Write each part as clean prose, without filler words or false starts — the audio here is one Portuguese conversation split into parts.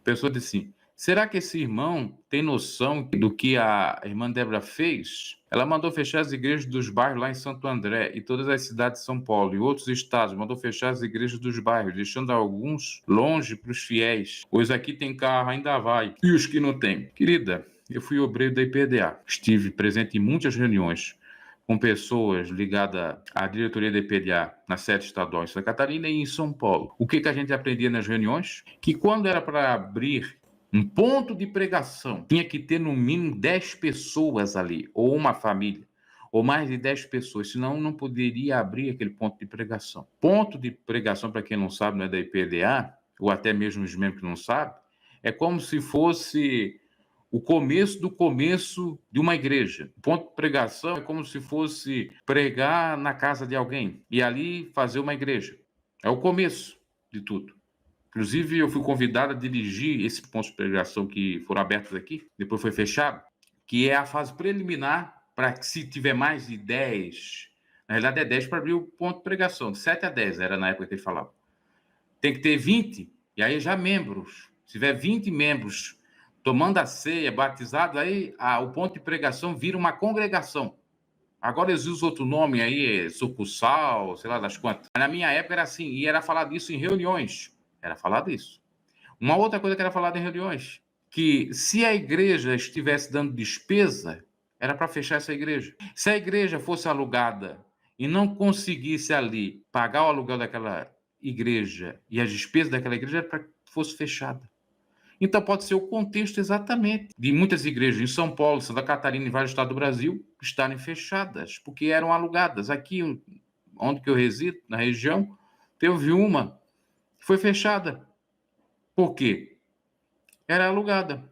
pessoa disse assim: será que esse irmão tem noção do que a irmã Débora fez? Ela mandou fechar as igrejas dos bairros lá em Santo André e todas as cidades de São Paulo e outros estados. Mandou fechar as igrejas dos bairros, deixando alguns longe para os fiéis. Pois aqui tem carro, ainda vai. E os que não tem? Querida, eu fui obreiro da IPDA. Estive presente em muitas reuniões com pessoas ligadas à diretoria da IPDA na sede estadual em Santa Catarina e em São Paulo. O que a gente aprendia nas reuniões? Que quando era para abrir um ponto de pregação, tinha que ter no mínimo 10 pessoas ali, ou uma família, ou mais de 10 pessoas, senão não poderia abrir aquele ponto de pregação. Ponto de pregação, para quem não sabe, não é da IPDA, ou até mesmo os membros que não sabem, é como se fosse o começo do começo de uma igreja. O ponto de pregação é como se fosse pregar na casa de alguém e ali fazer uma igreja. É o começo de tudo. Inclusive, eu fui convidado a dirigir esse ponto de pregação que foram abertos aqui, depois foi fechado, que é a fase preliminar para que, se tiver mais de 10, na realidade é 10 para abrir o ponto de pregação, de 7 a 10 era na época que ele falava. Tem que ter 20, e aí já membros. Se tiver 20 membros tomando a ceia, batizado, aí o ponto de pregação vira uma congregação. Agora eles usam outro nome aí, sucursal, sei lá das quantas. Na minha época era assim, e era falado isso em reuniões. Era falado isso. Uma outra coisa que era falada em reuniões, que se a igreja estivesse dando despesa, era para fechar essa igreja. Se a igreja fosse alugada e não conseguisse ali pagar o aluguel daquela igreja e as despesas daquela igreja, era para que fosse fechada. Então pode ser o contexto exatamente de muitas igrejas em São Paulo, Santa Catarina e vários estados do Brasil estarem fechadas, porque eram alugadas. Aqui, onde que eu resido, na região, teve uma que foi fechada. Por quê? Era alugada.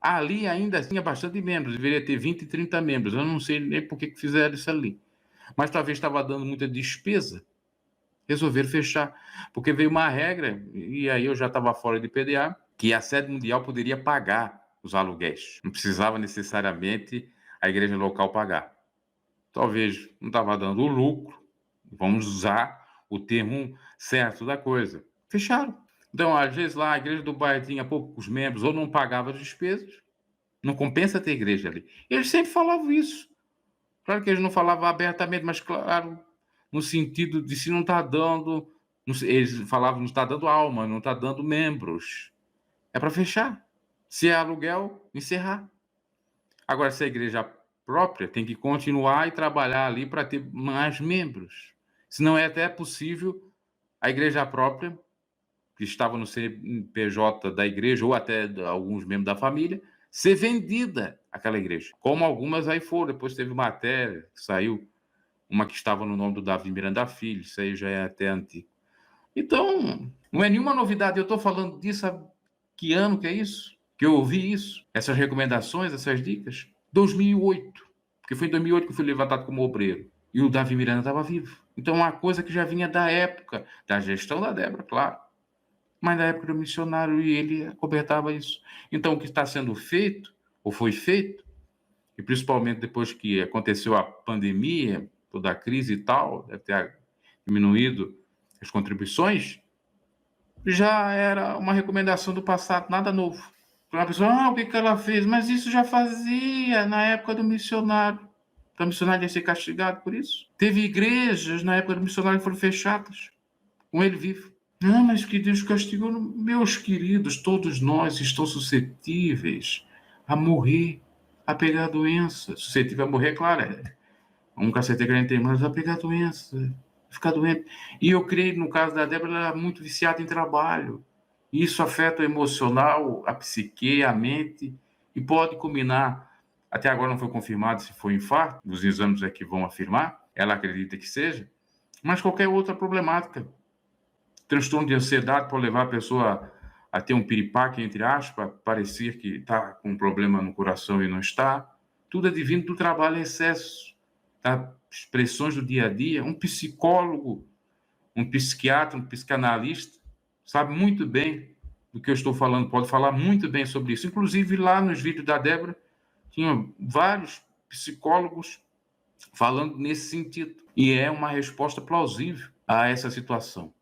Ali ainda tinha bastante membros, deveria ter 20, 30 membros. Eu não sei nem por que fizeram isso ali. Mas talvez estava dando muita despesa. Resolveram fechar, porque veio uma regra, e aí eu já estava fora de PDA, que a sede mundial poderia pagar os aluguéis. Não precisava necessariamente a igreja local pagar. Talvez não estava dando lucro, vamos usar o termo certo da coisa. Fecharam. Então, às vezes lá a igreja do bairro tinha poucos membros ou não pagava as despesas. Não compensa ter igreja ali. Eles sempre falavam isso. Claro que eles não falavam abertamente, mas claro, no sentido de se não está dando, eles falavam, não está dando alma, não está dando membros. É para fechar. Se é aluguel, encerrar. Agora, se é igreja própria, tem que continuar e trabalhar ali para ter mais membros. Se não é até possível a igreja própria, que estava no CNPJ da igreja, ou até alguns membros da família, ser vendida aquela igreja. Como algumas aí foram. Depois teve matéria que saiu, uma que estava no nome do Davi Miranda Filho, isso aí já é até antigo. Então, não é nenhuma novidade. Eu estou falando disso há que ano que é isso? Que eu ouvi isso? Essas recomendações, essas dicas? 2008. Porque foi em 2008 que eu fui levantado como obreiro. E o Davi Miranda estava vivo. Então, uma coisa que já vinha da época, da gestão da Débora, claro. Mas da época do missionário, e ele acobertava isso. Então, o que está sendo feito, ou foi feito, e principalmente depois que aconteceu a pandemia, toda a crise e tal, deve ter diminuído as contribuições, já era uma recomendação do passado, nada novo. Uma pessoa, o que ela fez? Mas isso já fazia na época do missionário. Então, o missionário ia ser castigado por isso. Teve igrejas na época do missionário que foram fechadas, com ele vivo. Não, mas que Deus castigou. Meus queridos, todos nós estamos suscetíveis a morrer, a pegar doença. Suscetível a morrer, claro, um cacete que a gente tem, mas a pegar doença, ficar doente. E eu creio, no caso da Débora, ela era muito viciada em trabalho. Isso afeta o emocional, a psique, a mente, e pode culminar. Até agora não foi confirmado se foi infarto, os exames é que vão afirmar, ela acredita que seja, mas qualquer outra problemática. Transtorno de ansiedade pode levar a pessoa a ter um piripaque, entre aspas, parecer que está com um problema no coração e não está. Tudo é advindo do trabalho em excesso, das pressões do dia a dia. Um psicólogo, um psiquiatra, um psicanalista sabe muito bem do que eu estou falando, pode falar muito bem sobre isso. Inclusive, lá nos vídeos da Débora, tinha vários psicólogos falando nesse sentido. E é uma resposta plausível a essa situação.